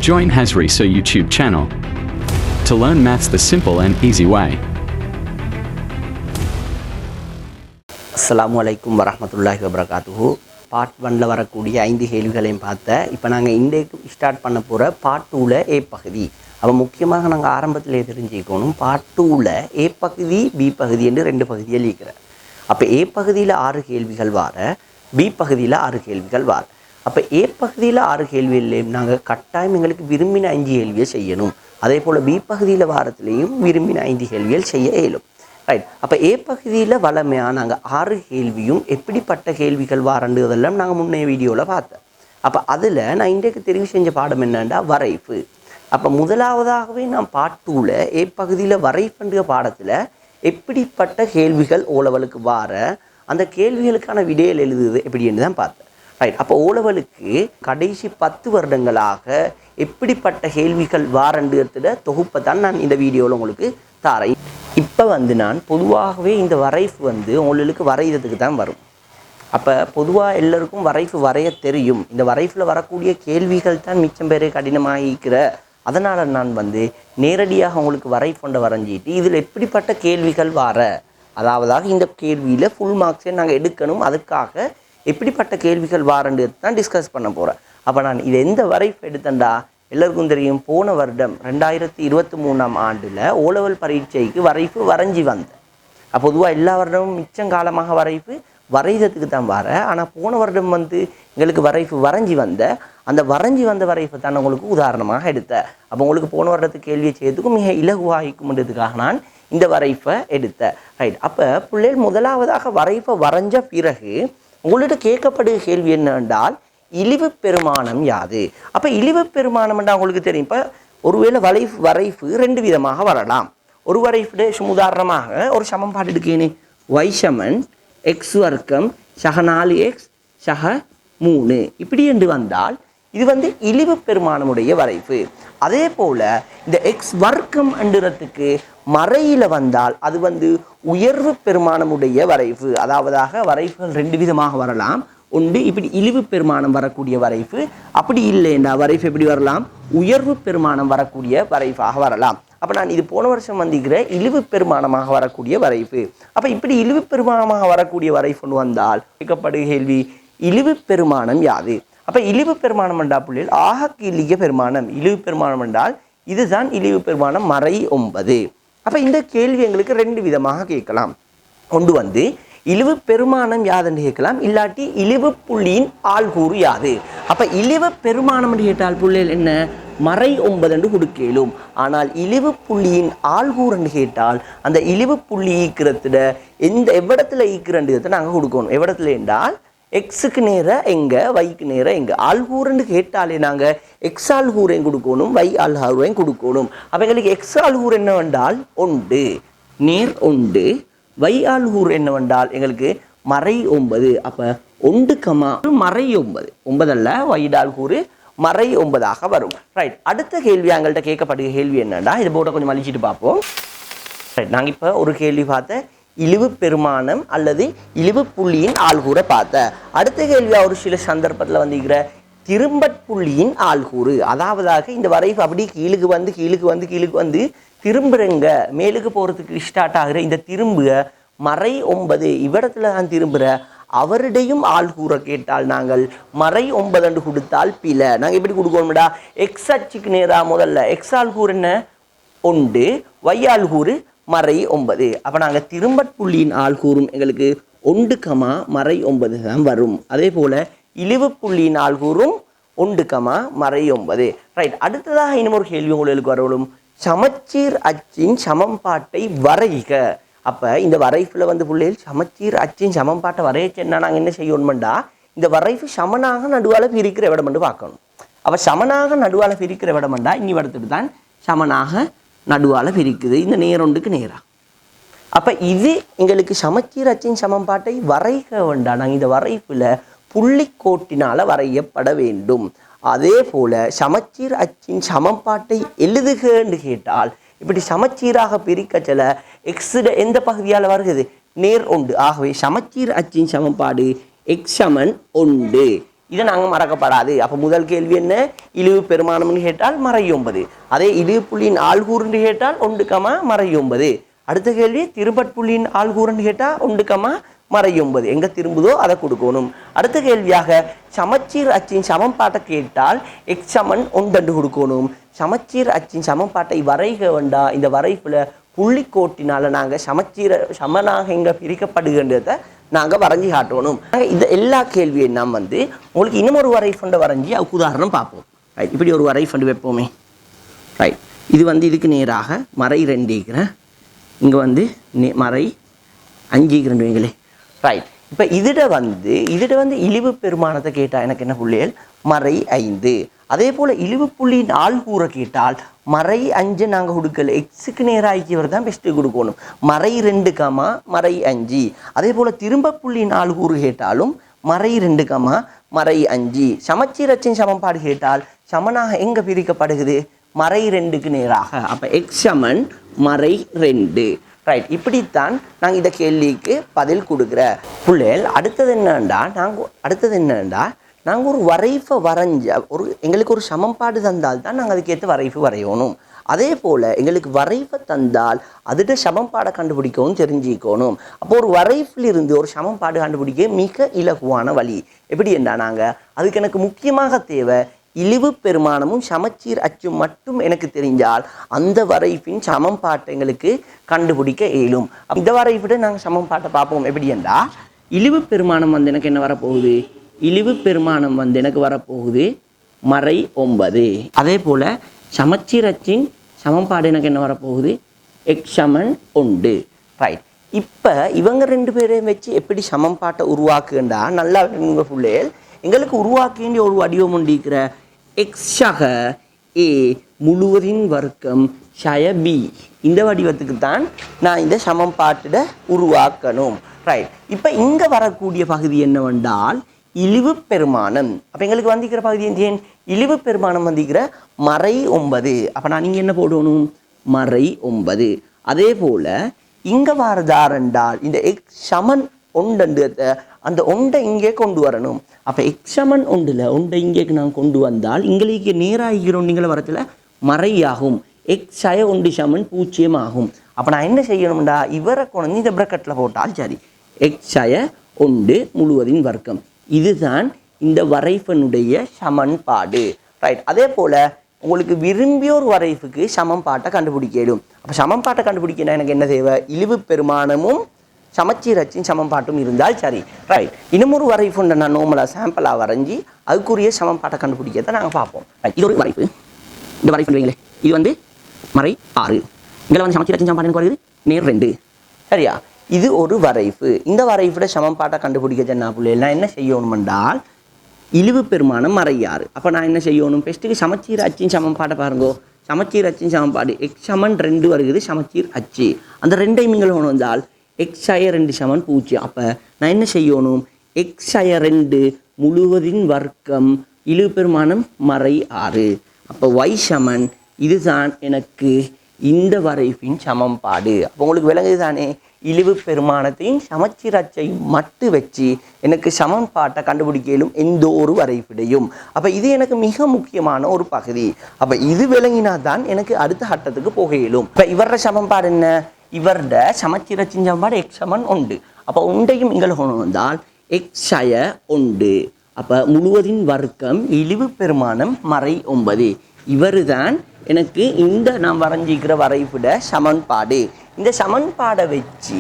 Join Hasriso YouTube channel to learn maths the simple and easy way. அஸ்ஸலாமு அலைக்கும் வரஹ்மத்துல்லாஹி வபரகாத்துஹு. பார்ட் 1ல வரக்கூடிய 5 கேள்விகளையும் பார்த்த இப்போ நாங்கள் இன்றைக்கு ஸ்டார்ட் பண்ண போகிற பார்ட் 2ல ஏ பகுதி. அப்போ முக்கியமாக நாங்கள் ஆரம்பத்திலே தெரிஞ்சுக்கணும், பார்ட் 2ல ஏ பகுதி பி பகுதி என்று 2 பகுதியில் இருக்கிறேன். அப்போ ஏ பகுதியில் 6 கேள்விகள் வார, பி பகுதியில் 6 கேள்விகள் வார. அப்போ ஏ பகுதியில் 6 கேள்விகளையும் நாங்கள் கட்டாயம் எங்களுக்கு விரும்பின 5 கேள்வியை செய்யணும். அதே போல் பி பகுதியில் வாரத்திலையும் விரும்பின 5 கேள்விகள் செய்ய இயலும். ரைட். அப்போ ஏ பகுதியில் வளமையாக நாங்கள் 6 கேள்வியும் எப்படிப்பட்ட கேள்விகள் வாரன்றதெல்லாம் நாங்கள் முன்னைய வீடியோவில் பார்த்தோம். அப்போ அதில் நான் இன்றைக்கு தெரிவு செஞ்ச பாடம் என்னென்னா வரைப்பு. அப்போ முதலாவதாகவே நான் பார்ட் 2ல ஏ பகுதியில் வரைப்புன்ற பாடத்தில் எப்படிப்பட்ட கேள்விகள் ஓலவலுக்கு வார, அந்த கேள்விகளுக்கான விடையில் எழுதுது எப்படின்னு தான் பார்த்தேன். ரைட். அப்போ ஓலவலுக்கு கடைசி 10 வருடங்களாக எப்படிப்பட்ட கேள்விகள் வாரன்றத தொகுப்பை தான் நான் இந்த வீடியோவில் உங்களுக்கு தாரேன். இப்போ நான் பொதுவாகவே இந்த வரைப்பு உங்களுக்கு வரைகிறதுக்கு தான் வரும். அப்போ பொதுவாக எல்லோருக்கும் வரைப்பு வரைய தெரியும். இந்த வரைப்பில் வரக்கூடிய கேள்விகள் தான் மிச்சம் பேர் கடினமாக இருக்கிற. அதனால் நான் நேரடியாக உங்களுக்கு வரைப்பொண்டை வரைஞ்சிட்டு இதில் எப்படிப்பட்ட கேள்விகள் வார, அதாவதாக இந்த கேள்வியில் ஃபுல் மார்க்ஸே நாங்கள் எடுக்கணும். அதுக்காக எப்படிப்பட்ட கேள்விகள் வாரன்றது தான் டிஸ்கஸ் பண்ண போகிறேன். அப்போ நான் இது எந்த வரைப்பு எடுத்தேன்டா எல்லாருக்கும் தெரியும், போன வருடம் 2023ஆம் ஆண்டில் ஓலவல் பரீட்சைக்கு வரைப்பு வரைஞ்சி வந்தேன். அப்போ பொதுவாக எல்லா வருடமும் மிச்சம் காலமாக வரைப்பு வரைகிறதுக்கு தான் வர. ஆனால் போன வருடம் எங்களுக்கு வரைப்பு வரைஞ்சி வந்த அந்த வரைஞ்சி வந்த வரைப்பை தான் உங்களுக்கு உதாரணமாக எடுத்தேன். அப்போ உங்களுக்கு போன வருடத்துக்கு கேள்வியை செய்யறதுக்கும் மிக இலகுவாகிக்கும்ன்றதுக்காக நான் இந்த வரைப்பை எடுத்தேன். ரைட். அப்போ பிள்ளைகள் முதலாவதாக வரைப்பை வரைஞ்ச பிறகு உங்கள்கிட்ட கேட்கப்படுகிற கேள்வி என்னென்றால் இழிவு பெருமானம் யாது. அப்போ இழிவு பெருமானம் என்றால் உங்களுக்கு தெரியும். இப்போ ஒருவேளை வரைப்பு 2 விதமாக வரலாம். ஒரு வரைப்பு உதாரணமாக ஒரு சமன்பாடு எடுக்கேனே, y சமன் x வர்க்கம் சக 4x சக 3 இப்படி என்று வந்தால் இது இழிவு பெருமானமுடைய வரைப்பு. அதே போல் இந்த எக்ஸ் வர்க்கம் என்றதுக்கு மறையில் வந்தால் அது உயர்வு பெருமானமுடைய வரைப்பு. அதாவதாக வரைப்புகள் 2 விதமாக வரலாம். ஒன்று இப்படி இழிவு பெருமானம் வரக்கூடிய வரைப்பு, அப்படி இல்லைன்னா வரைப்பு எப்படி வரலாம், உயர்வு பெருமானம் வரக்கூடிய வரைப்பாக வரலாம். அப்போ நான் இது போன வருஷம் இழிவு பெருமானமாக வரக்கூடிய வரைப்பு. அப்போ இப்படி இழிவு பெருமானமாக வரக்கூடிய வரைப்பு வந்தால் கேட்கப்படு கேள்வி இழிவு பெருமானம் யாது. அப்போ இழிவு பெருமானம் என்றால் பிள்ளைகள் ஆக கீழிய பெருமானம். இழிவு பெருமானம் என்றால் இதுதான் இழிவு பெருமானம் மறை 9. அப்போ இந்த கேள்வி எங்களுக்கு 2 விதமாக கேட்கலாம். ஒன்று இழிவு பெருமானம் யாதுன்னு கேட்கலாம், இல்லாட்டி இழிவு புள்ளியின் ஆள்கூறு யாது. அப்போ இழிவு பெருமானம் என்று கேட்டால் பிள்ளைகள் என்ன மறை 9 என்று கொடுக்கலும். ஆனால் இழிவு புள்ளியின் ஆள்கூறு என்று கேட்டால் அந்த இழிவு புள்ளி ஈக்கிறத எவ்விடத்தில் ஈக்கிறன்றதை நாங்கள் கொடுக்கணும். எவ்விடத்தில் என்றால் எக்ஸுக்கு நேராக எங்கே, வைக்கு நேராக எங்கே. ஆள்கூறுன்னு கேட்டாலே நாங்கள் எக்ஸ் ஆள்கூரையும் கொடுக்கணும், வை ஆள்கூரையும் கொடுக்கணும். அப்போ எங்களுக்கு எக்ஸ் ஆள்கூறு என்னவென்றால் 1 நேர் 1, வை ஆள்கூறு என்னவென்றால் எங்களுக்கு மறை 9. அப்போ 1, மறை 9 9 அல்ல, வை ஆள்கூறு மறை 9ஆக வரும். ரைட். அடுத்த கேள்வி எங்கள்கிட்ட கேட்கப்படுகிற கேள்வி என்னன்னா, இதை போட்ட கொஞ்சம் அழிச்சிட்டு பார்ப்போம். ரைட். நாங்கள் இப்போ ஒரு கேள்வி பார்த்த இழிவு பெருமானம் அல்லது இழிவு புள்ளியின் ஆள்கூரை பார்த்த. அடுத்த கேள்வியாக ஒரு சில சந்தர்ப்பத்தில் திரும்பட்புள்ளியின் ஆள்கூறு. அதாவதாக இந்த வரைப்பு அப்படி கீழுக்கு வந்து திரும்புறங்க மேலுக்கு போகிறதுக்கு ஸ்டார்ட் ஆகிற இந்த திரும்புக மறை 9 இவ்விடத்துல தான் திரும்புகிற அவருடையும் ஆள்கூரை கேட்டால் நாங்கள் மறை 9 என்று கொடுத்தால் பிழை. நாங்கள் எப்படி கொடுக்கணும்டா, எக்ஸ் அச்சுக்கு நேராக முதல்ல எக்ஸ் ஆள்கூறு என்ன 1, வை ஆள்கூறு மறை 9. அப்போ நாங்கள் திரும்பட்புள்ளியின் ஆள்கூறும் எங்களுக்கு 1, மறை 9 தான் வரும். அதே போல் இழிவு புள்ளியின் ஆள்கூறும் 1, மறை 9. ரைட். அடுத்ததாக இன்னொரு கேள்வி உங்களுக்கு வரவும், சமச்சீர் அச்சின் சமன்பாட்டை வரைக. அப்போ இந்த வரைப்பில் பிள்ளைகள் சமச்சீர் அச்சின் சமன்பாட்டை வரையச்சுன்னா நாங்கள் என்ன செய்யணும்டா, இந்த வரைப்பு சமனாக நடுவால் பிரிக்கிற விடமென்று பார்க்கணும். அப்போ சமனாக நடுவால் பிரிக்கிற விடமெண்டா இன்னி இடத்துக்கு தான் சமனாக நடுவால் பிரிக்குது, இந்த நேரொண்டுக்கு நேராக. அப்போ இது எங்களுக்கு சமச்சீர் அச்சின் சமன்பாட்டை வரைக வேண்டாம். நாங்கள் இந்த வரைப்பில் புள்ளிக்கோட்டினால் வரையப்பட வேண்டும். அதே போல் சமச்சீர் அச்சின் சமன்பாட்டை எழுதுகன்னு கேட்டால் இப்படி சமச்சீராக பிரிக்க சில எக்ஸுட எந்த பகுதியால் வருகிறது, நேர் 1. ஆகவே சமச்சீர் அச்சின் சமன்பாடு எக்ஸ் சமன் 1. இதை நாங்கள் மறக்கப்படாது. அப்போ முதல் கேள்வி என்ன? இழிவு பெருமானம்னு கேட்டால் மறை 9. அதே இழிவு புள்ளியின் ஆள்கூறுன்னு கேட்டால் 1, மறை 9. அடுத்த கேள்வி திரும்பட்புள்ளியின் ஆள்கூறுன்னு கேட்டால் 1, மறை 9. எங்கே திரும்புதோ அதை கொடுக்கணும். அடுத்த கேள்வியாக சமச்சீர் அச்சின் சமன்பாட்டை கேட்டால் எக்ஸ் சமன் 1 கொடுக்கணும். சமச்சீர் அச்சின் சமன்பாட்டை வரைக வேண்டா. இந்த வரைப்பில் புள்ளிக்கோட்டினால் நாங்கள் சமனாக எங்கே பிரிக்கப்படுகின்றதை நாங்கள் வரைஞ்சி காட்டணும். இந்த எல்லா கேள்வியை நாம் உங்களுக்கு இன்னும் ஒரு வரைஃபண்டை வரைஞ்சி அதுக்கு உதாரணம் பார்ப்போம். ரைட், இப்படி ஒரு வரைஃபண்டு வைப்போமே. ரைட், இது இதுக்கு நேராக மறை 2 இங்கே மறை 5 வைங்களே. ரைட், இப்போ இதிட இழிவு பெருமானத்தை கேட்டால் எனக்கு என்ன புள்ளிகள்? மறை 5. அதே போல் இழிவு புள்ளியின் ஆள்கூரை கேட்டால் மறை 5 நாங்கள் கொடுக்கல. எக்ஸுக்கு நேராகியவர் தான் பெஸ்ட்டு கொடுக்கணும். மறை 2, மறை 5. அதே போல் திரும்ப புள்ளியின் ஆள்கூறு கேட்டாலும் மறை 2, மறை 5. சமச்சீரச்சின் சமன்பாடு கேட்டால் சமனாக எங்கே பிரிக்கப்படுகிறது? மறை 2க்கு நேராக. அப்போ எக்ஸ் சமன் மறை 2. ரைட், இப்படித்தான் நாங்கள் இந்த கேள்விக்கு பதில் கொடுக்குற பிள்ளைகள். அடுத்தது என்னண்டா நாங்கள் ஒரு வரைஃபை எங்களுக்கு ஒரு சமன்பாடு தந்தால் தான் நாங்கள் அதுக்கேற்ற வரைஃபு வரையணும். அதே போல் எங்களுக்கு வரைஃபை தந்தால் அதுகிட்ட சமன்பாடை கண்டுபிடிக்கவும் தெரிஞ்சுக்கணும். அப்போ ஒரு வரைஃபிலிருந்து ஒரு சமன்பாடு கண்டுபிடிக்க மிக இலகுவான வழி எப்படி என்றா அதுக்கு எனக்கு முக்கியமாக தேவை இழிவு பெருமானமும் சமச்சீர் அச்சும் மட்டும் எனக்கு தெரிஞ்சால் அந்த வரைஃபின் சமன்பாட்டை எங்களுக்கு கண்டுபிடிக்க இயலும். இந்த வரைஃபிட நாங்கள் சமன்பாட்டை பார்ப்போம். எப்படி என்றா இழிவு பெருமானம் எனக்கு என்ன வரப்போகுது? இழிவு பெருமானம் எனக்கு வரப்போகுது மறை 9. அதே போல் சமச்சீர் அச்சின் சமன்பாடு எனக்கு என்ன வரப்போகுது? எக்ஸ் சமன் 1. ரைட், இப்போ இவங்க 2 பேரையும் வச்சு எப்படி சமன்பாட்டை உருவாக்குண்டா நல்லா பிள்ளைகள் எங்களுக்கு உருவாக்க வேண்டிய ஒரு வடிவம் உண்டிக்கிற எக்ஸாக ஏ முழுவதின் வர்க்கம் ஷய பி இந்த வடிவத்துக்கு தான் நான் இந்த சமன்பாட்டிட உருவாக்கணும். ரைட், இப்போ இங்கே வரக்கூடிய பகுதி என்னவென்றால் இழிவு பெருமானம். அப்போ எங்களுக்கு வந்திக்கிற பகுதி ஏன்? இழிவு பெருமானம் வந்திக்கிற மறை 9. அப்போ நான் இங்கே என்ன போடணும்? மறை 9. அதே போல் இங்கே வரதாரென்றால் இந்த எக்ஸ் சமன் 1 அந்த 1 இங்கே கொண்டு வரணும். அப்போ எக்ஸ் சமன் 1 இங்கேக்கு நான் கொண்டு வந்தால் இங்களுக்கு நேராகிறோம் நீங்கள வரத்தில் மறையாகும். எக்ஸ் சய 1 சமன் 0 ஆகும். அப்போ நான் என்ன செய்யணும்டா இவரை கொண்டு இந்த பிரக்கெட்டில் போட்டால் சரி. எக்ஸ் சய 1 முழுவதின் வர்க்கம் இதுதான் இந்த வரைஃபனுடைய சமன்பாடு. ரைட், அதே போல் உங்களுக்கு விரும்பிய ஒரு வரைஃபுக்கு சமன்பாட்டை கண்டுபிடிக்கணும். அப்போ சமன்பாட்டை கண்டுபிடிக்கணும் எனக்கு என்ன தேவை? இழிவு பெருமானமும் சமச்சீர் அச்சின் சமன்பாட்டும் இருந்தால் சரி. ரைட், இன்னும் ஒரு வரைஃபுண்டை நான் நார்மலாக சாம்பிளாக வரைஞ்சி அதுக்குரிய சமன்பாட்டை கண்டுபிடிக்கிறத நாங்கள் பார்ப்போம். ரைட், இது ஒரு வரைஃபு. இந்த வரைஃபு வைங்களே, இது மறை 6. இங்கே சமச்சீர் அச்சின் சமன்பாடு எனக்கு வருது நேர் 2. சரியா? இது ஒரு வரைஃபு. இந்த வரைஃபுட சமன்பாட்டை கண்டுபிடிக்க சொன்னா பிள்ளைலாம் என்ன செய்யணும் என்றால் இழிவு பெருமானம் மறை 6. அப்போ நான் என்ன செய்யணும்? பெஸ்ட்டுக்கு சமச்சீர் அச்சின் சமன்பாட்டை பாருங்கோ. சமச்சீர் அச்சின் சமன்பாடு எக்ஸ் சமன் 2 வருகிறது சமச்சீர் அச்சு. அந்த 2ஐ நீங்கள் கொண்டு வந்தால் எக்ஸ் சய 2 சமன் 0. அப்போ நான் என்ன செய்யணும்? எக்ஸ் சய 2 முழுவதின் வர்க்கம் இழிவு பெருமானம் மறை 6. அப்போ ஒய் சமன் இதுதான் எனக்கு இந்த வரைஃபின் சமன்பாடு. அப்போ உங்களுக்கு விளங்குது தானே? இழிவு பெருமானத்தையும் சமச்சீர் அச்சையும் மட்டும் வச்சு எனக்கு சமன்பாட்டை கண்டுபிடிக்கலும் எந்த ஒரு வரைஃபிடையும். அப்போ இது எனக்கு மிக முக்கியமான ஒரு பகுதி. அப்போ இது விளங்கினா தான் எனக்கு அடுத்த கட்டத்துக்கு போக இயலும். இப்போ இவரோட சமன்பாடு என்ன? இவரோட சமச்சீர் அச்சின் சமன்பாடு எக்ஸ் சமன் 1. அப்போ 1ஐயும் இங்கே கொண்டு வந்தால் எக்ஸ் சய 1. அப்போ முழுவதின் வர்க்கம் இழிவு பெருமானம் மறை 9. இவர் தான் எனக்கு இந்த நான் வரைஞ்சிக்கிற வரைவிட சமன்பாடு. இந்த சமன்பாடை வச்சு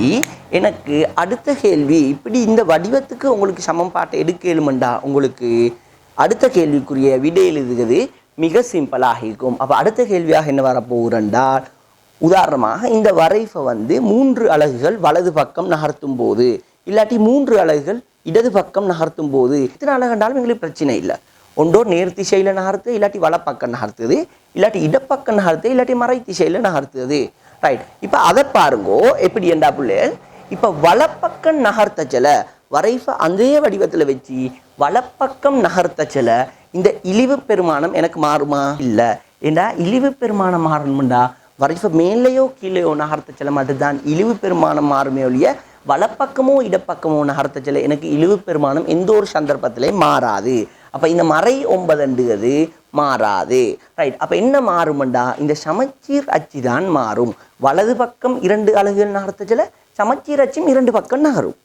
எனக்கு அடுத்த கேள்வி இப்படி இந்த வடிவத்துக்கு உங்களுக்கு சமன்பாட்டை எடுக்கலுமெண்டா உங்களுக்கு அடுத்த கேள்விக்குரிய விடை எழுதுகிறது மிக சிம்பிளாக இருக்கும். அப்போ அடுத்த கேள்வியாக என்ன வரப்போகிறேன்டால் உதாரணமாக இந்த வரைஃபை 3 அலகுகள் வலது பக்கம் நகர்த்தும் போது இல்லாட்டி 3 அலகுகள் இடது பக்கம் நகர்த்தும் போது எத்தனை அலகுண்டாலும் எங்களுக்கு பிரச்சனை இல்லை. ஒன்றோ நேர் திசையில் நகர்த்து இல்லாட்டி வலப்பக்கம் நகர்த்துது இல்லாட்டி இடப்பக்கம் நகர்த்து இல்லாட்டி மறை திசையில் நகர்த்துது. ரைட், இப்போ அதை பாருங்கோ எப்படி என்றா பிள்ளைகள். இப்போ வலப்பக்கம் நகர்த்தச்சல வரைஃபை அதே வடிவத்தில் வச்சு வலப்பக்கம் நகர்த்தச்சல இந்த இழிவு பெருமானம் எனக்கு மாறுமா? இல்லை. ஏண்டா இழிவு பெருமானம் மாறணும்டா வரைஃபை மேலேயோ கீழேயோ நகர்த்தச்சல மட்டும்தான் இழிவு பெருமானம் மாறுமே ஒழிய வலப்பக்கமோ இடப்பக்கமோ நகர்த்தச்சல எனக்கு இழிவு பெருமானம் எந்த ஒரு சந்தர்ப்பத்திலையும் மாறாது. அப்போ இந்த மறை 9ன்றது மாறாது. ரைட். அப்போ என்ன மாறும்டா, இந்த சமச்சீர் அச்சு தான் மாறும். வலது பக்கம் 2 அலகுகள் நகர்த்தச்சல சமச்சீர் அச்சும் 2 பக்கம் நகரும்.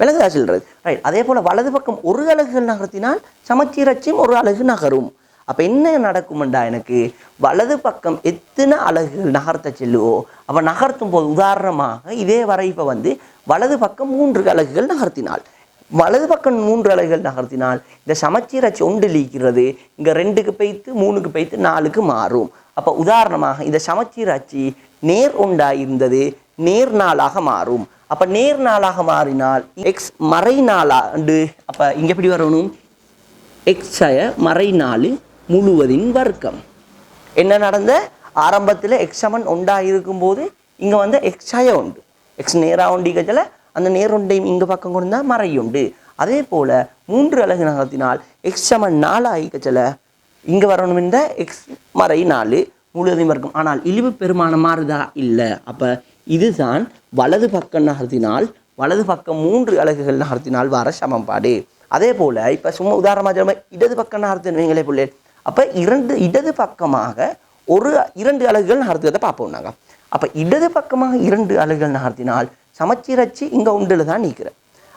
விலகுதா சொல்றது? ரைட். அதே போல் வலது பக்கம் 1 அலகுகள் நகர்த்தினால் சமச்சீர் அச்சும் 1 அலகு நகரும். அப்போ என்ன நடக்கும்டா, எனக்கு வலது பக்கம் எத்தனை அலகுகள் நகர்த்த செல்லுவோ அப்போ நகர்த்தும் போது உதாரணமாக இதே வரைப்பை வந்து வலது பக்கம் 3 அலகுகள் நகர்த்தினால், வலது பக்கம் 3 அலகுகள் நகர்த்தினால் இந்த சமச்சீர் அச்சு ஒன்று லீக்கிறது, இங்கே 2க்கு பைத்து 3க்கு பைத்து 4க்கு மாறும். அப்போ உதாரணமாக இந்த சமச்சீர் அச்சு நேர் ஒன்றாக இருந்தது நேர் 4ஆக மாறும். அப்போ நேர் 4ஆக மாறினால் எக்ஸ் மறை 4 அப்போ இங்கே எப்படி வரணும், எக்ஸய மறை 4 முழுவதின் வர்க்கம். என்ன நடந்த ஆரம்பத்தில் எக்ஸ் சமன் ஒன்றாக இருக்கும்போது இங்கே வந்து எக்ஸய உண்டு, எக்ஸ் நேராக ஒண்டிக்கச்சல அந்த நேர் ஒன்றையும் இங்கே பக்கம் கொண்டு தான் மறை உண்டு. அதே போல் 3 அலகு நகர்த்தினால் எக்ஸ் சமன் 4 ஆகிக்கச்சல இங்கே வரணும் இந்த எக்ஸ் மறை 4 முழுவதின் வர்க்கம். ஆனால் இழிவு பெருமானம் மாறுதா இல்லை. அப்போ இதுதான் வலது பக்கம் நகர்த்தினால், வலது பக்கம் 3 அலகுகள் நகர்த்தினால் வர சமன்பாடு. அதே போல் இப்போ சும்மா உதாரணமாக இடது பக்கம் நகர்த்தினீங்களே பிள்ளை, அப்போ இடது பக்கமாக 2 அலகுகள் நகர்த்துவதை பார்ப்போம் நாங்கள். அப்போ இடது பக்கமாக 2 அலகுகள் நகர்த்தினால் சமச்சீர் அச்சு இங்கே ஒன்றில் தான் நீக்கிற.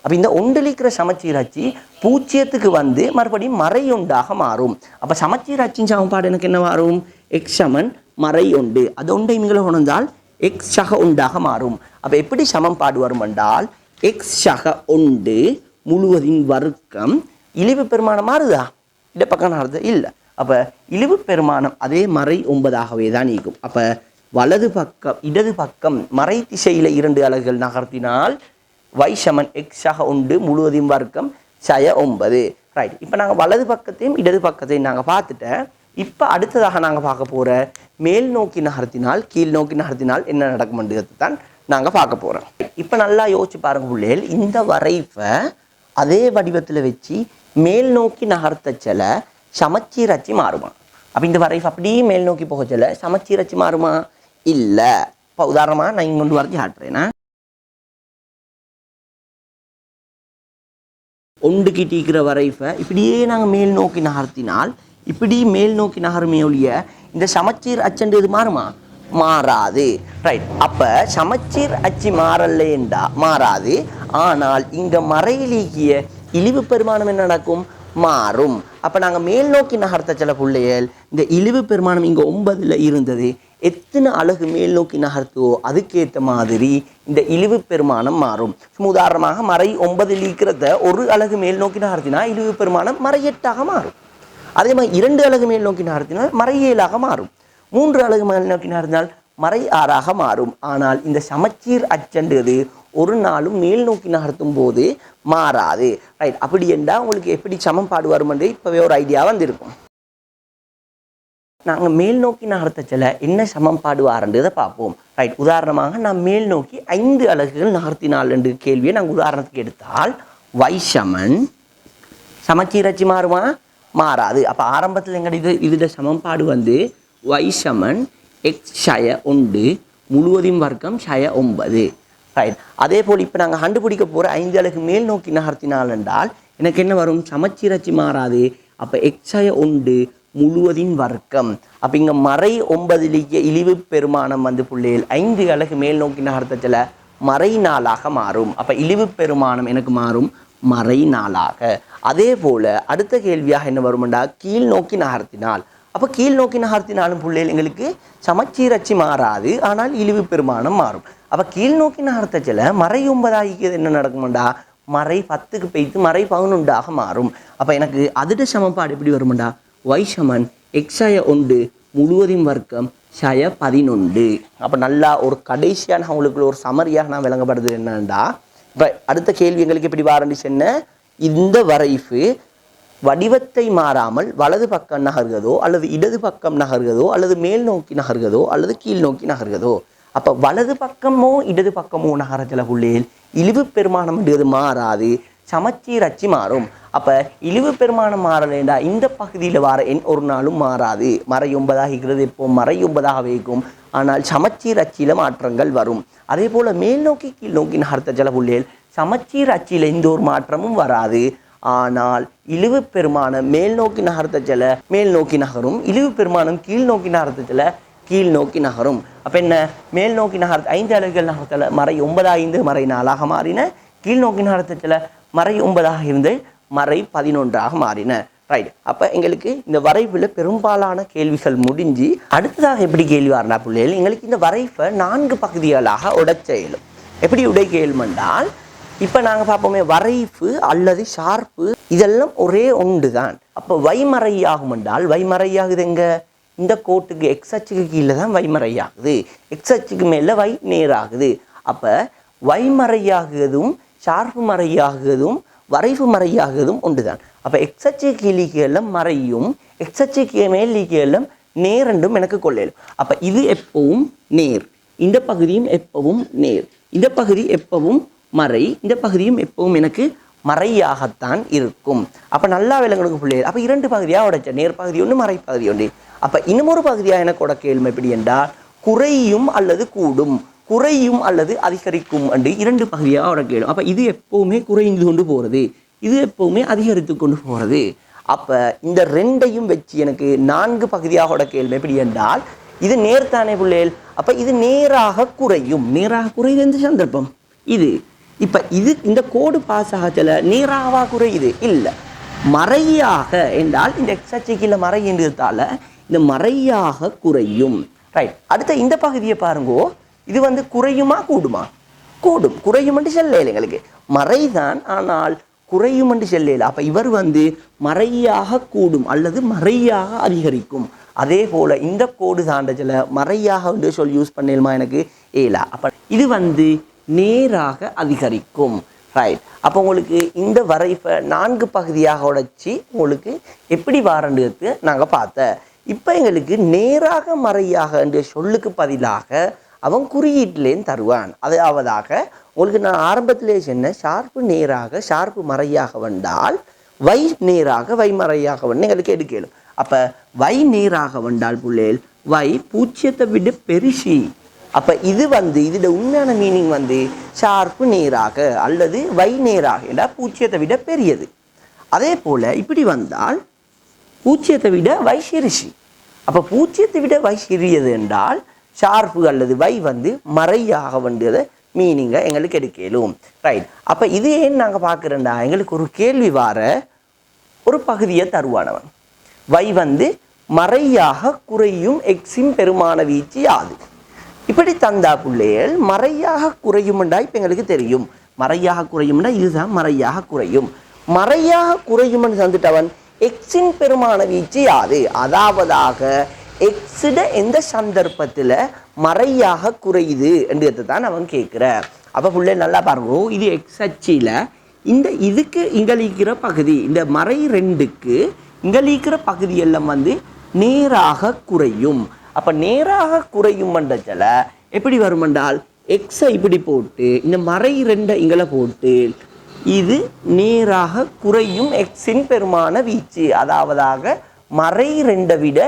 அப்போ இந்த ஒன்றில் இருக்கிற சமச்சீர் அச்சு 0க்கு வந்து மறுபடியும் மறை 1ஆக மாறும். அப்போ சமச்சீர் அச்சின் சமன்பாடு எனக்கு என்ன வரும், எக்ஸ் சமன் மறை 1, அது ஒன்றை இங்கே உணர்ந்தால் எக்ஸ் சக 1ஆக மாறும். அப்போ எப்படி சமன்பாடு வரும் என்றால் எக்ஸ் சக 1 முழுவதின் வர்க்கம். இழிவு பெருமானம் மாறுதா, இடப்பக்கம் நகர்த்து இல்லை. அப்போ இழிவு பெருமானம் அதே மறை 9ஆகவே தான் நீக்கும். அப்போ வலது பக்கம் இடது பக்கம் மறை திசையில் 2 அலகுகள் நகர்த்தினால் y சமன் எக்ஸாக 1 முழுவதின் வர்க்கம் சய 9. ரைட். இப்போ நாங்கள் வலது பக்கத்தையும் இடது பக்கத்தையும் நாங்கள் பார்த்துட்டேன். இப்போ அடுத்ததாக நாங்கள் பார்க்க போகிற மேல் நோக்கி நகர்த்தினால் கீழ் நோக்கி நகர்த்தினால் என்ன நடக்கும்ன்றது தான் நாங்கள் பார்க்க போகிறோம். இப்போ நல்லா யோசிச்சு பாருங்க பிள்ளைகள், இந்த வரைப்பை அதே வடிவத்தில் வச்சு மேல் நோக்கி நகர்த்தச்சல சமச்சீர் அச்சு மாறுமா? அப்போ இந்த வரைப்பு அப்படியே மேல் நோக்கி போகச்சல சமச்சீர் அச்சு மாறுமா? இல்லை. இப்போ உதாரணமாக நான் இங்கே கொண்டு வரைஞ்சி காட்டுறேன்னா, 1 கிட்டிக்கிற வரைப்பை இப்படியே நாங்கள் மேல் நோக்கி நகர்த்தினால் இப்படி மேல் நோக்கி நகருமே ஒழிய இந்த சமச்சீர் அச்சுன்றது மாறுமா? மாறாது. ரைட். அப்போ சமச்சீர் அச்சு மாறலேண்டா மாறாது. ஆனால் இங்கே மறையிலேக்கிய இழிவு பெருமானம் என்ன நடக்கும்? மாறும். அப்போ நாங்கள் மேல் நோக்கி நகர்த்த சில பிள்ளைகள் இந்த இழிவு பெருமானம் இங்கே 9ல் இருந்தது, எத்தனை அலகு மேல் நோக்கி நகர்த்துவோ அதுக்கேற்ற மாதிரி இந்த இழிவு பெருமானம் மாறும். உதாரணமாக மறை 9ல் இருக்கிறத 1 அலகு மேல் நோக்கி நகர்த்தினா இழிவு பெருமானம் மறை 8ஆக மாறும். அதே மாதிரி 2 அலகு மேல் நோக்கி நகர்த்தினால் மறை 7ஆக மாறும். 3 அலகு மேல் நோக்கி நகர்த்தினால் மறை 6ஆக மாறும். ஆனால் இந்த சமச்சீர் அச்சன்றது ஒரு நாளும் மேல் நோக்கி நகர்த்தும் போது மாறாது. ரைட். அப்படி என்றால் உங்களுக்கு எப்படி சமன்பாடு வரும் என்று இப்போவே ஒரு ஐடியா வந்திருக்கும். நாங்கள் மேல் நோக்கி நகர்த்தச்சல என்ன சமன்பாடு வாரன்றதை பார்ப்போம். ரைட். உதாரணமாக நான் மேல் நோக்கி 5 அலகுகள் நகர்த்தினால் என்று கேள்வியை நாங்கள் உதாரணத்துக்கு எடுத்தால் y சமன் சமச்சீர் அச்சு மாறுமா? மாறாது. அப்போ ஆரம்பத்தில் எங்கள் இதோட சமன்பாடு வந்து y சமன் எக்ஸ் சய 1 முழுவதின் வர்க்கம் சய 9. ரைட். அதே போல் இப்போ நாங்கள் கண்டுபிடிக்க போகிற 5 அலகு மேல் நோக்கி நகர்த்தினால் என்றால் எனக்கு என்ன வரும்? சமச்சீர் அச்சு மாறாது. அப்போ எக்ஸ் சய 1 முழுவதின் வர்க்கம். அப்போ இங்கே மறை 9லேயே இழிவு பெருமானம் வந்து பிள்ளைகள் 5 அலகு மேல் நோக்கி நகர்த்தச்சல மறை 4ஆக மாறும். அப்போ இழிவு பெருமானம் எனக்கு மாறும் மறை 4ஆக. அதே போல் அடுத்த கேள்வியாக என்ன வரும்டா, கீழ் நோக்கி நகர்த்தினால். அப்போ கீழ் நோக்கி நகர்த்தினாலும் பிள்ளைகள் எங்களுக்கு சமச்சீர் அச்சு மாறாது, ஆனால் இழிவு பெருமானம் மாறும். அப்போ கீழ் நோக்கி நகர்த்தச்சல மறை 9 ஆகியது என்ன நடக்கும்டா, மறை 10க்கு பெய்து மறை 11ஆக மாறும். அப்போ எனக்கு அதிட சமன்பாடு எப்படி வரும்டா, y சமன் எக்ஸய 1 முழுவதின் வர்க்கம் சய 11. அப்போ நல்லா ஒரு கடைசியான அவங்களுக்கு ஒரு சமரியாக நான் விளங்கப்படுது என்னன்னா, இப்போ அடுத்த கேள்வி எங்களுக்கு எப்படி வாரண்டிச்சுன்னா, இந்த வரைப்பு வடிவத்தை மாறாமல் வலது பக்கம் நகர்கிறதோ அல்லது இடது பக்கம் நகர்கிறதோ அல்லது மேல் நோக்கி நகர்கிறதோ அல்லது கீழ் நோக்கி நகர்கிறதோ. அப்போ வலது பக்கமோ இடது பக்கமோ நகரத்தில் உள்ளேன் இழிவு பெருமானம் மாறாது, சமச்சீர் அச்சு மாறும். அப்போ இழிவு பெருமானம் மாறலேண்டா இந்த பகுதியில் வர எண் ஒரு நாளும் மாறாது. மறை 9 ஆகிறது, இப்போ மறை 9ஆக வைக்கும். ஆனால் சமச்சீர் அச்சியில் மாற்றங்கள் வரும். அதே போல் மேல் நோக்கி கீழ் நோக்கி நகர்த்த சில உள்ளேன் சமச்சீர் அச்சியில் எந்த ஒரு மாற்றமும் வராது. ஆனால் இழிவு பெருமானம் மேல் நோக்கி நகர்த்த செல்ல மேல் நோக்கி நகரும், இழிவு பெருமானம் கீழ் நோக்கி நகர்த்த செல்ல கீழ் நோக்கி நகரும். அப்போ என்ன, மேல் நோக்கி நகர்த்த 5 அலகுகள் நகர்த்தல மறை 9 மறை 4 மாறின, கீழ் நோக்கி நகர்த்த செல்ல மறை 9 இருந்து மறை 11 மாறின. ரைட். அப்போ எங்களுக்கு இந்த வரைவில் பெரும்பாலான கேள்விகள் முடிஞ்சு அடுத்ததாக எப்படி கேள்வி வரண்டா பிள்ளைகள், எங்களுக்கு இந்த வரைவை 4 பகுதிகளாக உடைச்ச இயலும். எப்படி உடைக்க இயலுமென்றால், இப்போ நாங்கள் பார்ப்போமே வரைவு அல்லது ஷார்ப்பு இதெல்லாம் ஒரே ஒன்று தான். அப்போ வைமறையாகும் என்றால் வைமறையாகுது எங்க, இந்த கோட்டுக்கு எக்ஸ் அச்சுக்கு கீழே தான் வைமறையாகுது, எக்ஸ் அச்சுக்கு மேலே வை நேராகுது. அப்போ வைமறையாகுவதும் ஷார்ப்பு மறையாகுவதும் வரைவு மறையாகுவதும் ஒன்று தான். அப்போ எக்ஸ் அச்சு கீழிகளும் மறையும், எக்ஸ் அச்சுக்கு மேலிகளும் நேரெண்டும் எனக்கு கொள்ளையிலும். அப்போ இது எப்பவும் நேர், இந்த பகுதியும் எப்பவும் நேர், இந்த பகுதி எப்பவும் மறை, இந்த பகுதியும் எப்பவும் எனக்கு மறையாகத்தான் இருக்கும். அப்போ நல்லா விலங்குகளுக்கு பிள்ளைகள். அப்போ 2 பகுதியாக உடைச்ச, நேர் பகுதி ஒன்று மறை பகுதி ஒன்று. அப்போ இன்னமொரு பகுதியாக எனக்கு உடைக்க இயலும். எப்படி என்றால், குறையும் அல்லது கூடும், குறையும் அல்லது அதிகரிக்கும் என்று 2 பகுதியாக உடைக்க இயலும். அப்போ இது எப்பவுமே குறைந்து கொண்டு போகிறது, இது எப்பவுமே அதிகரித்து கொண்டு போகிறது. அப்போ இந்த 2ஐயும் வச்சு எனக்கு 4 பகுதியாக உடைக்க இயலும். எப்படி என்றால், இது நேர்த்தானே பிள்ளைகள். அப்போ இது நேராக குறையும், நேராக குறையுது எந்த சந்தர்ப்பம் இது. இப்போ இது இந்த கோடு பாஸ் ஆகல நேராக குறையுது இல்லை, மறையாக என்றால் இந்த எக்ஸாச்சிக்கில் மறை என்றதால இந்த மறையாக குறையும். ரைட். அடுத்த இந்த பகுதியை பாருங்கோ, இது வந்து குறையுமா கூடுமா, கூடும். குறையும் என்று செல்ல எங்களுக்கு மறைதான், ஆனால் குறையும் என்று செல்ல. அப்போ இவர் வந்து மறையாக கூடும் அல்லது மறையாக அதிகரிக்கும். அதே போல் இந்த கோடு தாண்டச்சில் மறையாக வந்து சொல் யூஸ் பண்ணலுமா எனக்கு ஏலா. அப்போ இது வந்து நேராக அதிகரிக்கும். ரைட். அப்போ உங்களுக்கு இந்த வரைவை 4 பகுதியாக உடைச்சி உங்களுக்கு எப்படி வாரண்டுக்கு நாங்கள் பார்த்தேன். இப்போ எங்களுக்கு நேராக மறையாக என்ற சொல்லுக்கு பதிலாக அவன் குறியீட்டிலேன்னு தருவான். அதாவதாக உங்களுக்கு நான் ஆரம்பத்திலே சொன்ன ஷார்ப்பு நேராக ஷார்ப்பு மறையாக வந்தால் வை நேராக வை மறையாக வந்து எங்களுக்கு எடுக்கலும். அப்போ வை நேராக வந்தால் புள்ளேல் வை 0 விட பெருசி. அப்போ இது வந்து இதோட உண்மையான மீனிங் வந்து ஷார்ப்பு நேராக அல்லது வை நேராக என்றால் 0 விட பெரியது. அதே போல் இப்படி வந்தால் 0 விட வை சிறுசி. அப்போ 0 விட வை சிறியது என்றால் ஷார்ப்பு அல்லது வை வந்து மறையாக வேண்டியதை மீனிங்கை எங்களுக்கு எடுக்கலும். ரைட். அப்போ இது ஏன் நாங்கள் பார்க்குறேன்டா, எங்களுக்கு ஒரு கேள்வி வார ஒரு பகுதியை தருவானவன். வை வந்து மறையாக குறையும் எக்ஸின் பெருமான வீச்சு யாது. இப்படி தந்தா பிள்ளைகள் மறையாக குறையும்டா இப்போ எங்களுக்கு தெரியும். மறையாக குறையும்டா இதுதான் மறையாக குறையும். மறையாக குறையும்னு தந்துட்டவன் எக்ஸின் பெருமான வீச்சு யாது. அதாவதாக எக்ஸிட எந்த சந்தர்ப்பத்தில் மறையாக குறையுது என்றதை தான் அவன் கேட்குற. அப்போ பிள்ளை நல்லா பாருங்க, இது எக்ஸ் அச்சில் இந்த இதுக்கு இங்கழிக்கிற பகுதி, இந்த மறை 2க்கு இங்கழிக்கிற பகுதி எல்லாம் வந்து நேராக குறையும். அப்போ நேராக குறையும் மண்டச்சில் எப்படி வருமென்றால் எக்ஸை இப்படி போட்டு இந்த மறை 2 இங்கே போட்டு இது நேராக குறையும் எக்ஸின் பெருமான வீச்சு. அதாவதாக மறை 2 விட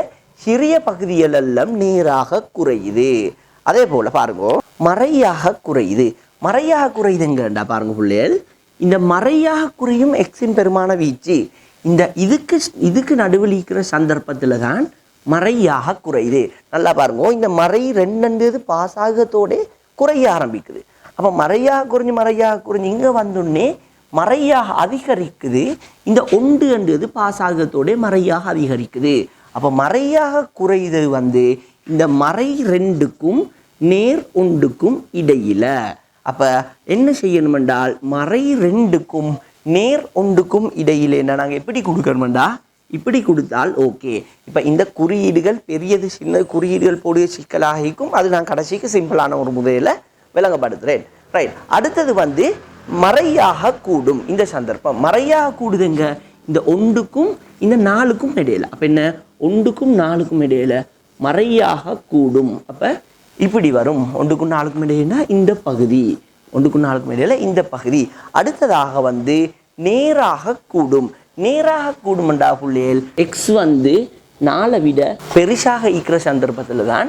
சிறிய பகுதிகளெல்லாம் நேராக குறையுது. அதே போல் பாருங்க, மறையாக குறையுது. மறையாக குறையுதுங்கண்டா பாருங்க பிள்ளைகள், இந்த மறையாக குறையும் எக்ஸின் பெருமான வீச்சு இந்த இதுக்கு நடுவில் இருக்கிற சந்தர்ப்பத்தில் தான் மறையாக குறையுது. நல்லா பாருங்க, இந்த மறை 2 பாசாகத்தோட குறைய ஆரம்பிக்குது. அப்போ மறையாக குறைஞ்சு இங்கே வந்தோடனே மறையாக அதிகரிக்குது. இந்த 1 பாசாகத்தோட மறையாக அதிகரிக்குது. அப்போ மறையாக குறையுது வந்து இந்த மறை 2க்கும் நேர் 1க்கும் இடையில. அப்போ என்ன செய்யணுமென்றால் மறை 2க்கும் நேர் 1க்கும் இடையில என்ன நாங்கள் எப்படி கொடுக்கணுமெண்டா இப்படி கொடுத்தால் ஓகே. இப்போ இந்த குறியீடுகள் பெரியது சின்ன குறியீடுகள் போடிய சிக்கலாக இருக்கும். அது நான் கடைசிக்கு சிம்பிளான ஒரு முறையில் விளங்கப்படுத்துகிறேன். ரைட். அடுத்தது வந்து மறையாக கூடும். இந்த சந்தர்ப்பம் மறையாக கூடுதுங்க இந்த 1க்கும் இந்த 4க்கும் இடையில. அப்போ என்ன 1க்கும் 4க்கும் இடையில மறையாக கூடும். அப்போ இப்படி வரும் 1க்கும் 4க்கும் இடையினா இந்த பகுதி, 1க்கும் 4க்கும் இடையில இந்த பகுதி. அடுத்ததாக வந்து நேராக கூடும். நேராக கூடுமெண்டா புள்ளியல் எக்ஸ் வந்து 4 விட பெருசாக இருக்கிற சந்தர்ப்பத்தில் தான்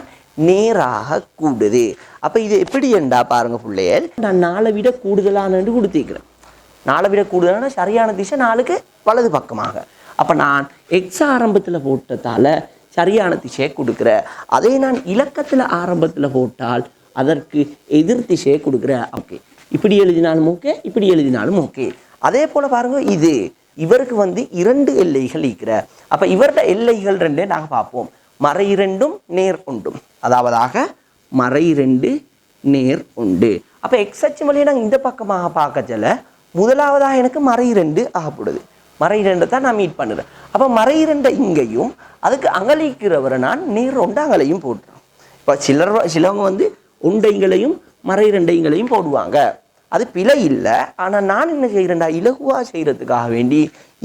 நேராக கூடுது. அப்போ இது எப்படி என்றா பாருங்க புள்ளையல், நான் 4 விட கூடுதலானு கொடுத்திருக்கிறேன். 4 விட கூடுதலான சரியான திசை 4க்கு வலது பக்கமாக. அப்போ நான் எக்ஸ் ஆரம்பத்தில் போட்டதால் சரியான திசையை கொடுக்குறேன். அதே நான் இலக்கத்தில் ஆரம்பத்தில் போட்டால் அதற்கு எதிர் திசையை கொடுக்குறேன். ஓகே, இப்படி எழுதினாலும் ஓகே, இப்படி எழுதினாலும் ஓகே. அதே போல் பாருங்க, இது இவருக்கு 2 எல்லைகள் இருக்கிற. அப்போ இவரோட எல்லைகள் 2 நாங்கள் பார்ப்போம். மறை 2ம் நேர் ஒன்றும், அதாவதாக மறை 2 நேர் உண்டு. அப்போ எக்ஸ் அச்சு வழியை நாங்கள் இந்த பக்கமாக பார்க்கச்சல முதலாவதாக எனக்கு மறை 2 ஆகப்படுது. மறை 2 தான் நான் மீட் பண்ணுறேன். அப்போ மறை 2 இங்கேயும் அதுக்கு அகலிக்கிறவரை நான் நேர் 1 அகலையும் போட்டுறேன். இப்போ சிலவங்க உண்டைங்களையும் மறை 2 போடுவாங்க, அது பிழை இல்லை. ஆனால் நான் என்ன செய்கிறேன்டா, இலகுவாக செய்கிறதுக்காக வேண்டி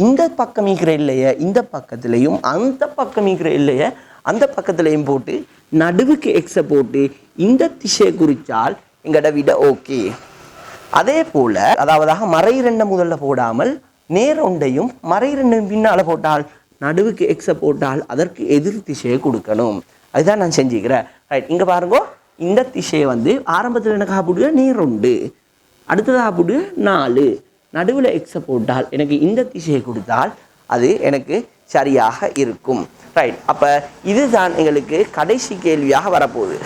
இந்த பக்கம் இருக்கிற இல்லையை இந்த பக்கத்துலையும் அந்த பக்கம் இருக்கிற இல்லையை அந்த பக்கத்துலையும் போட்டு நடுவுக்கு எக்ஸை போட்டு இந்த திசையை குறித்தால் எங்கள்ட விட ஓகே. அதே போல் அதாவதாக மறை 2 முதல்ல போடாமல் நேர் ஒன்றையும் மறை 2 பின்னால் போட்டால் நடுவுக்கு எக்ஸை போட்டால் அதற்கு எதிர் திசையை கொடுக்கணும். அதுதான் நான் செஞ்சுக்கிறேன். ரைட், இங்கே பாருங்க, இந்த திசையை ஆரம்பத்தில் எனக்கு ஆப்பிடுக நேர் 1, அடுத்ததாக ஆப்பிடுக 4, நடுவில் எக்ஸை போட்டால் எனக்கு இந்த திசையை கொடுத்தால் அது எனக்கு சரியாக இருக்கும். ரைட், அப்போ இதுதான் எங்களுக்கு கடைசி கேள்வியாக வரப்போகுது.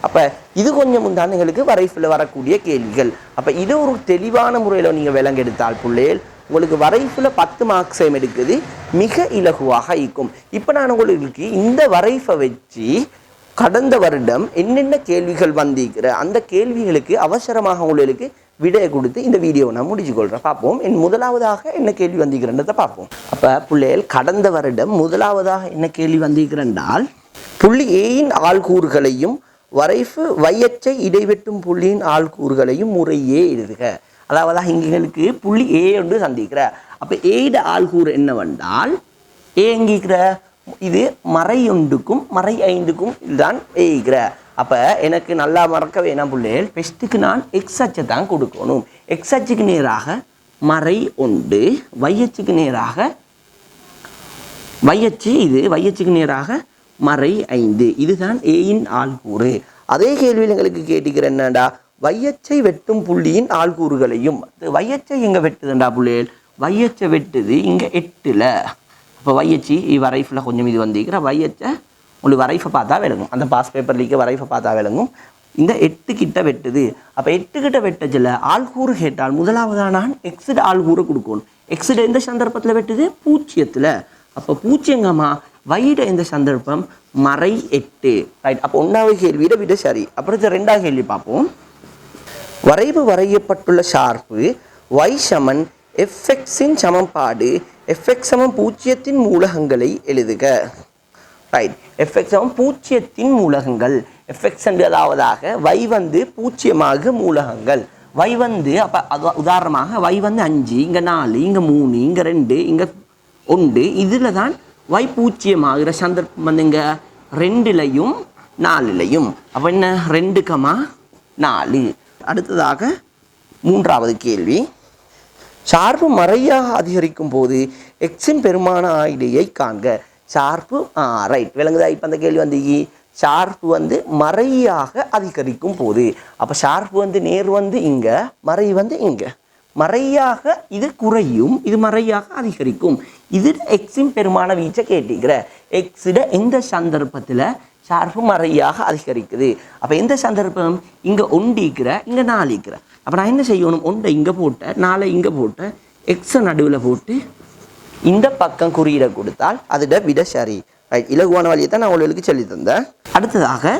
அப்போ இது கொஞ்சம் முந்தான் எங்களுக்கு வரைஃபில் வரக்கூடிய கேள்விகள். அப்போ இது ஒரு தெளிவான முறையில் நீங்கள் விலங்கெடுத்தால் பிள்ளைகள் உங்களுக்கு வரைஃபில் 10 மார்க்ஸையும் எடுக்குது, மிக இலகுவாக இருக்கும். இப்போ நான் உங்களுக்கு இந்த வரைஃபை வச்சு கடந்த வருடம் என்னென்ன கேள்விகள் வந்திருக்கிற அந்த கேள்விகளுக்கு அவசரமாக உங்களுக்கு விடையை கொடுத்து இந்த வீடியோவை நான் முடிச்சுக்கொள்கிறேன். பார்ப்போம் முதலாவதாக என்ன கேள்வி வந்திருக்கிறன்றதை பார்ப்போம். அப்போ பிள்ளைகள் கடந்த வருடம் முதலாவதாக என்ன கேள்வி வந்திருக்கிறென்றால், புள்ளி ஏயின் ஆள்கூறுகளையும் வரைஃபு வையச்சை இடைவெட்டும் புள்ளியின் ஆள்கூறுகளையும் முறையே எழுதுக. அதாவது இங்களுக்கு புள்ளி ஏ ஒன்று சந்திக்கிற. அப்போ ஏட ஆள்கூறு என்னவென்றால், ஏ எங்கிக்கிற இது மறை 1க்கும் மறை 5க்கும் இதுதான் ஏகிற. அப்போ எனக்கு நல்லா மறக்க வேணாம் பிள்ளைகள், பெஸ்ட்டுக்கு நான் எக்ஸ் அச்சை தான் கொடுக்கணும். எக்ஸ் அச்சுக்கு நேராக மறை 1, வையச்சுக்கு நேராக வையச்சு இது வையச்சுக்கு நேராக மறை 5. இதுதான் ஏயின் ஆள்கூறு. அதே கேள்வியில் எங்களுக்கு கேட்டுக்கிற என்னடா, வையச்சை வெட்டும் புள்ளியின் ஆள்கூறுகளையும். வையச்சை எங்கே வெட்டுதுண்டா பிள்ளைகள், வையச்சை வெட்டுது இங்கே 8ல். இப்போ வையச்சி வரைஃபில் கொஞ்சம் இது வந்திருக்கிற வையச்சை உங்களுக்கு வரைஃபை பார்த்தா விளங்கும், அந்த பாஸ் பேப்பர்லிக்கு வரைஃபை பார்த்தா விளங்கும். இந்த 8 கிட்ட வெட்டுது. அப்போ 8 கிட்ட வெட்டச்சில் ஆள்கூறு கேட்டால் முதலாவதாக நான் எக்ஸிட ஆள்கூறு கொடுக்கணும். எக்ஸிட எந்த சந்தர்ப்பத்தில் வெட்டுது, 0ல். அப்போ 0 வைட எந்த சந்தர்ப்பம், மறை 8. ரைட், அப்போ 1வது கேள்வியிட விட சரி. அப்புறம் 2வது கேள்வி பார்ப்போம். வரைவு வரையப்பட்டுள்ள ஷார்ப்பு y சமன் fxஇன் சமன்பாடு fx சமம் 0 மூலகங்களை எழுதுக. ரைட், fx சமம் 0 மூலகங்கள். fx அதாவதாக y 0 மூலகங்கள். y அப்போ உதாரணமாக y 5, இங்கே 4, இங்கே 3, இங்கே 2, இங்கே 1. இதில் தான் y 0 ஆகிற சந்தர்ப்பம் இங்கே 2லையும் 4லையும். அப்போ என்ன 2,4. அடுத்ததாக 3வது கேள்வி, சார்பு மறையாக அதிகரிக்கும் போது எக்ஸின் பெருமான இடையை காண்க. சார்பு ரைட் விளங்குதா? இப்போ அந்த கேள்வி சார்பு மறையாக அதிகரிக்கும் போது, அப்போ சார்பு நேர் இங்கே, மறை இங்கே. மறையாக இது குறையும், இது மறையாக அதிகரிக்கும். இது எக்ஸின் பெருமான வீச்சை கேட்டுக்கிற. எக்ஸிட எந்த சந்தர்ப்பத்தில் சார்பு மறையாக அதிகரிக்குது? அப்போ எந்த சந்தர்ப்பம், இங்கே 1 இருக்கிற, இங்கே 4 இருக்கிற. அப்போ நான் என்ன செய்யணும், 1 இங்கே போட்டேன், 4 இங்கே போட்டேன், எக்ஸை நடுவில் போட்டு இந்த பக்கம் குறியீடை கொடுத்தால் அதோட விட சரி. ரைட், இலகுவான வழியை தான் நான் உங்களுக்கு சொல்லி தந்தேன். அடுத்ததாக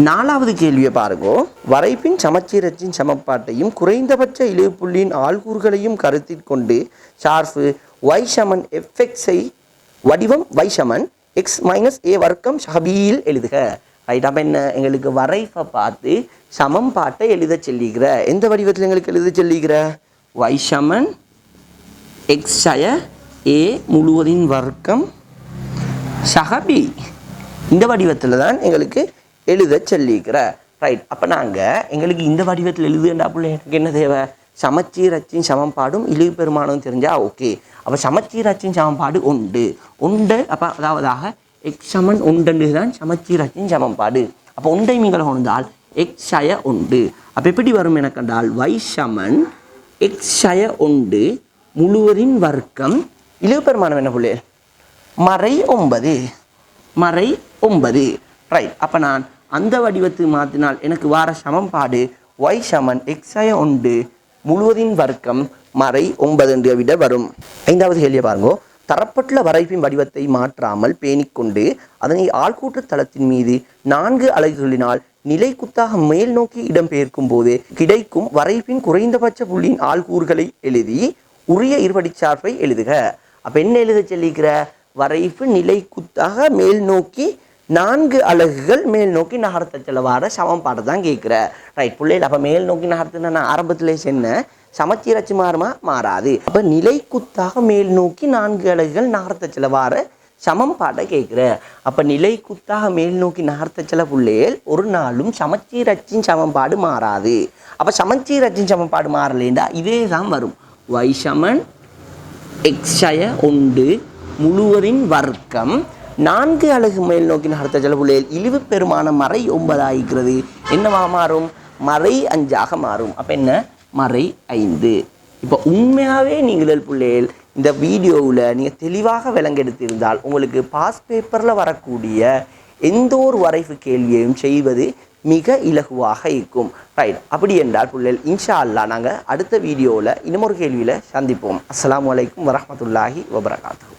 4வது கேள்வியை பாருங்க. வரைப்பின் சமச்சீரச்சின் சமன்பாட்டையும் குறைந்தபட்ச இழிவு புள்ளியின் ஆள்கூறுகளையும் கருத்தில் கொண்டு சார்பு y சமன் fxஐ வடிவம் y சமன் x மைனஸ் a வர்க்கம் சபீல் எழுதுக. ரைட், அப்போ என்ன எங்களுக்கு வரைப்பை பார்த்து சமன்பாட்டை எழுத சொல்லிக்கிற. எந்த வடிவத்தில் எங்களுக்கு எழுத சொல்லிக்கிற, y சமன் x a முழுவதின் வர்க்கம் சகபி. இந்த வடிவத்தில் தான் எங்களுக்கு எழுத சொல்லிக்கிற. ரைட், அப்போ நாங்கள் எங்களுக்கு இந்த வடிவத்தில் எழுதுண்டா பிள்ளை எனக்கு என்ன தேவை, சமச்சீர் அச்சின் சமன்பாடும் இழிவு பெருமானம் தெரிஞ்சால் ஓகே. அப்போ சமச்சீர் அச்சின் சமன்பாடு 1. அப்போ அதாவதாக எக்ஸ் சமன் 1 தான் சமச்சீர் அச்சின் சமன்பாடு. அப்போ 1 நீங்கள் கொண்டால் x 1. அப்போ எப்படி வரும் எனக்கண்டால் y சமன் எக்ஸய ஒன்று முழுவதின் வர்க்கம் இழிவு பெருமானம் என்ன புள்ளே மறை 9 மறை 9 ரைட். அப்போ நான் அந்த வடிவத்துக்கு மாற்றினால் எனக்கு வார சமன்பாடு y சமன் எக்ஸய ஒன்று முழுவதின் வர்க்கம் மறை 9 என்று விட வரும். 5வது கேள்வியை பாருங்க. தரப்பட்டுள்ள வரைப்பின் வடிவத்தை மாற்றாமல் பேணிக்கொண்டு அதனை ஆள்கூற்று தளத்தின் மீது 4 அலகுகளினால் நிலைக்குத்தாக மேல் நோக்கி இடம்பெயர்க்கும் போது கிடைக்கும் வரைப்பின் குறைந்தபட்ச புள்ளியின் ஆள்கூறுகளை எழுதி உரிய இருபடிச்சார்பை எழுதுக. அப்போ என்ன எழுத சொல்லிக்கிற வரைப்பு நிலைக்குத்தாக மேல் நோக்கி 4 அலகுகள் மேல் நோக்கி நகர்த்த செல்லவாட சமன்பாடு தான் கேட்குற. ரைட் பிள்ளைகள். அப்போ மேல் நோக்கி நகர்த்துனா நான் ஆரம்பத்திலே சொன்ன சமச்சீரச்சு மாறுமா மாறாது. அப்போ நிலைக்குத்தாக மேல் நோக்கி 4 அலகுகள் நகர்த்த செல்லவாற சமன்பாட்டை கேட்குற. அப்போ நிலைக்குத்தாக மேல் நோக்கி நகர்த்த செல்ல பிள்ளைகள் ஒரு நாளும் சமச்சீரச்சின் சமன்பாடு மாறாது. அப்போ சமச்சீரச்சின் சமன்பாடு மாறலேண்டா இதே தான் வரும். y சமன் எக்ஸய ஒன்று முழுவதின் வர்க்கம் 4 அலகு மேல் நோக்கி நகர்த்த செல்ல பிள்ளைகள் இழிவு பெருமானம் மறை 9 ஆகிக்கிறது. என்னவா மாறும் மறை 5 மாறும். அப்போ என்ன மறை 5. இப்போ உண்மையாகவே நீங்கள் பிள்ளைகள் இந்த வீடியோவில் நீங்கள் தெளிவாக விளங்கெடுத்திருந்தால் உங்களுக்கு பாஸ் பேப்பரில் வரக்கூடிய எந்த ஒரு வரைவு கேள்வியையும் செய்வது மிக இலகுவாக இருக்கும். ரைட். அப்படி என்றால் பிள்ளைகள் இன்ஷா அல்லாஹ் நாங்கள் அடுத்த வீடியோவில் இன்னமொரு கேள்வியில் சந்திப்போம். அஸ்ஸலாமு அலைக்கும் வரஹ்மத்துல்லாஹி வபரகாத்துஹு.